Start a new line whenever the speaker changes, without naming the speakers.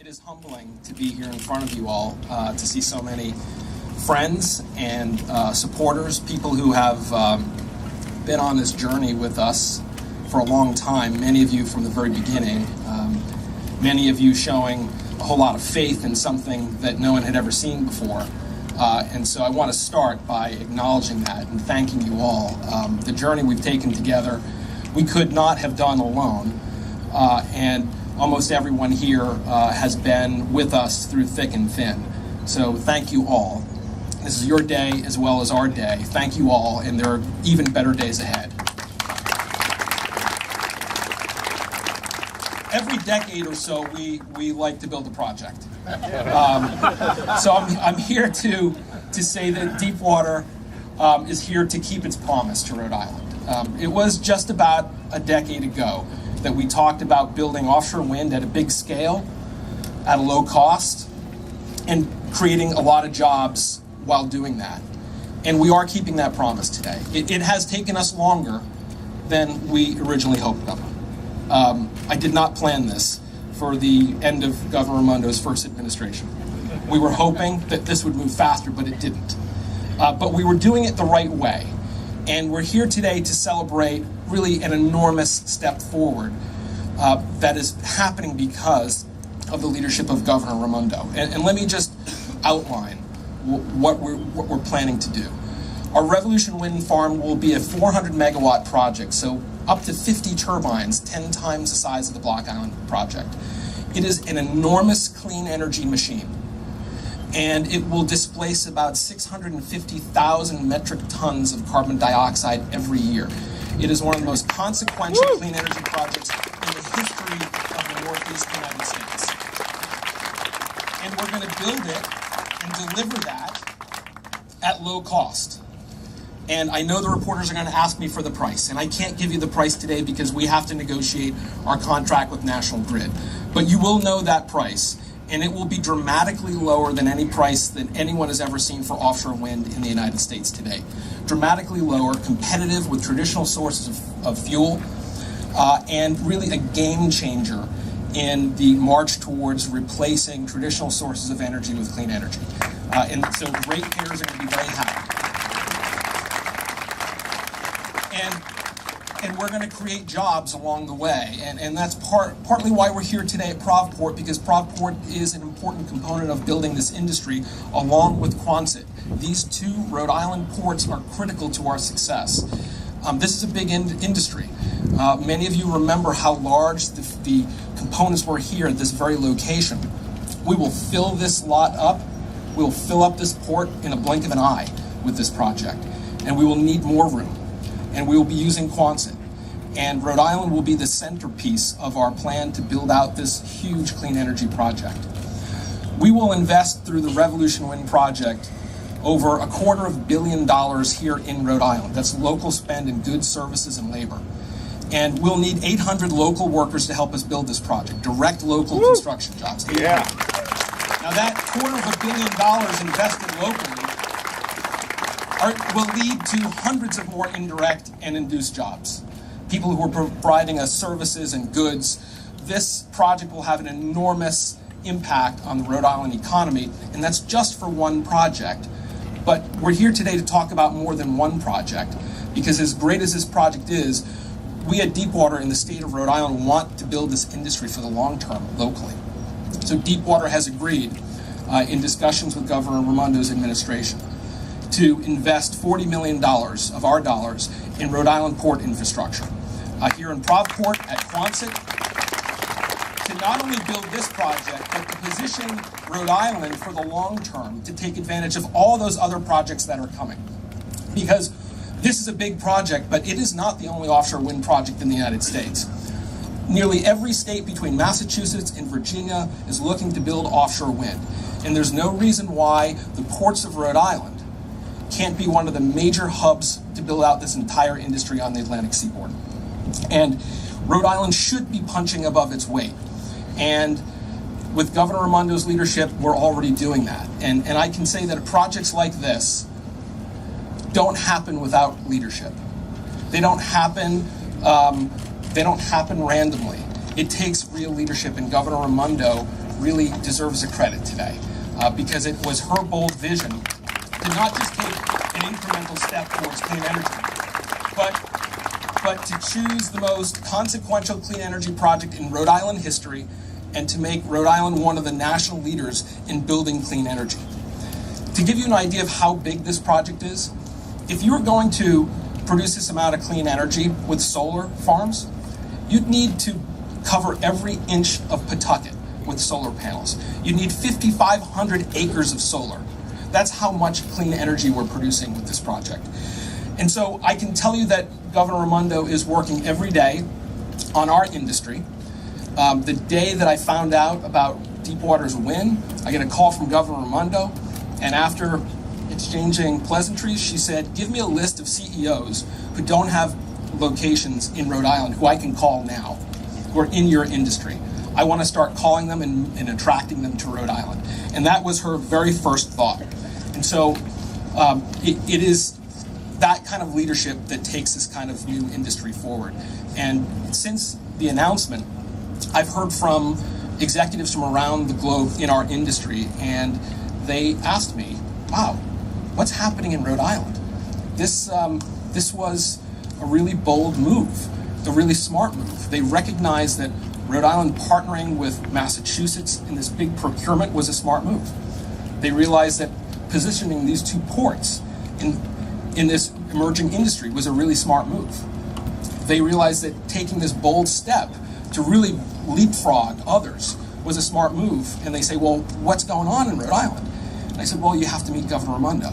It is humbling to be here in front of you all, to see so many friends and supporters, people who have been on this journey with us for a long time, many of you from the very beginning, many of you showing a whole lot of faith in something that no one had ever seen before. And so I want to start by acknowledging that and thanking you all. The journey we've taken together, we could not have done alone. And almost everyone here has been with us through thick and thin. So thank you all. This is your day as well as our day. Thank you all, and there are even better days ahead. Every decade or so, we like to build a project. So I'm here to say that Deepwater is here to keep its promise to Rhode Island. It was just about a decade ago that we talked about building offshore wind at a big scale, at a low cost, and creating a lot of jobs while doing that. And we are keeping that promise today. It has taken us longer than we originally hoped of. I did not plan this for the end of Governor Raimondo's first administration. We were hoping that this would move faster, but it didn't. But we were doing it the right way. And we're here today to celebrate really an enormous step forward that is happening because of the leadership of Governor Raimondo. And let me just outline what we're planning to do. Our Revolution Wind Farm will be a 400 megawatt project, so up to 50 turbines, 10 times the size of the Block Island project. It is an enormous clean energy machine, and it will displace about 650,000 metric tons of carbon dioxide every year. It is one of the most consequential clean energy projects in the history of the Northeast United States. And we're going to build it and deliver that at low cost. And I know the reporters are going to ask me for the price, and I can't give you the price today because we have to negotiate our contract with National Grid. But you will know that price, and it will be dramatically lower than any price that anyone has ever seen for offshore wind in the United States today. Dramatically lower, competitive with traditional sources of fuel, and really a game changer in the march towards replacing traditional sources of energy with clean energy. And so ratepayers are going to be very happy. And we're going to create jobs along the way. And that's partly why we're here today at Provport, because Provport is an important component of building this industry along with Quonset. These two Rhode Island ports are critical to our success. This is a big industry. Many of you remember how large the components were here at this very location. We will fill this lot up. We will fill up this port in a blink of an eye with this project. And we will need more room. And we will be using Quonset. And Rhode Island will be the centerpiece of our plan to build out this huge clean energy project. We will invest through the Revolution Wind project over $250 million here in Rhode Island. That's local spend in goods, services, and labor. And we'll need 800 local workers to help us build this project, direct local construction jobs.
Yeah.
Now that $250 million invested locally will lead to hundreds of more indirect and induced jobs. People who are providing us services and goods. This project will have an enormous impact on the Rhode Island economy, and that's just for one project. But we're here today to talk about more than one project, because as great as this project is, we at Deepwater in the state of Rhode Island want to build this industry for the long term locally. So Deepwater has agreed in discussions with Governor Raimondo's administration to invest $40 million of our dollars in Rhode Island port infrastructure. Here in Provport at Quonset, to not only build this project, but to position Rhode Island for the long term to take advantage of all those other projects that are coming. Because this is a big project, but it is not the only offshore wind project in the United States. Nearly every state between Massachusetts and Virginia is looking to build offshore wind. And there's no reason why the ports of Rhode Island can't be one of the major hubs to build out this entire industry on the Atlantic seaboard. And Rhode Island should be punching above its weight. And with Governor Raimondo's leadership, we're already doing that. And I can say that projects like this don't happen without leadership. They don't happen randomly. It takes real leadership, and Governor Raimondo really deserves a credit today, because it was her bold vision to not just take an incremental step towards clean energy, but to choose the most consequential clean energy project in Rhode Island history and to make Rhode Island one of the national leaders in building clean energy. To give you an idea of how big this project is, if you were going to produce this amount of clean energy with solar farms, you'd need to cover every inch of Pawtucket with solar panels. You'd need 5,500 acres of solar. That's how much clean energy we're producing with this project. And so I can tell you that Governor Raimondo is working every day on our industry. The day that I found out about Deepwater's win, I get a call from Governor Raimondo, and after exchanging pleasantries, she said, give me a list of CEOs who don't have locations in Rhode Island who I can call now, who are in your industry. I want to start calling them and attracting them to Rhode Island. And that was her very first thought. And so it is that kind of leadership that takes this kind of new industry forward. And since the announcement, I've heard from executives from around the globe in our industry, and they asked me, wow, what's happening in Rhode Island? This was a really bold move, a really smart move. They recognized that Rhode Island partnering with Massachusetts in this big procurement was a smart move. They realized that positioning these two ports in this emerging industry was a really smart move. They realized that taking this bold step to really leapfrog others was a smart move. And they say, well, what's going on in Rhode Island? And I said, well, you have to meet Governor Raimondo.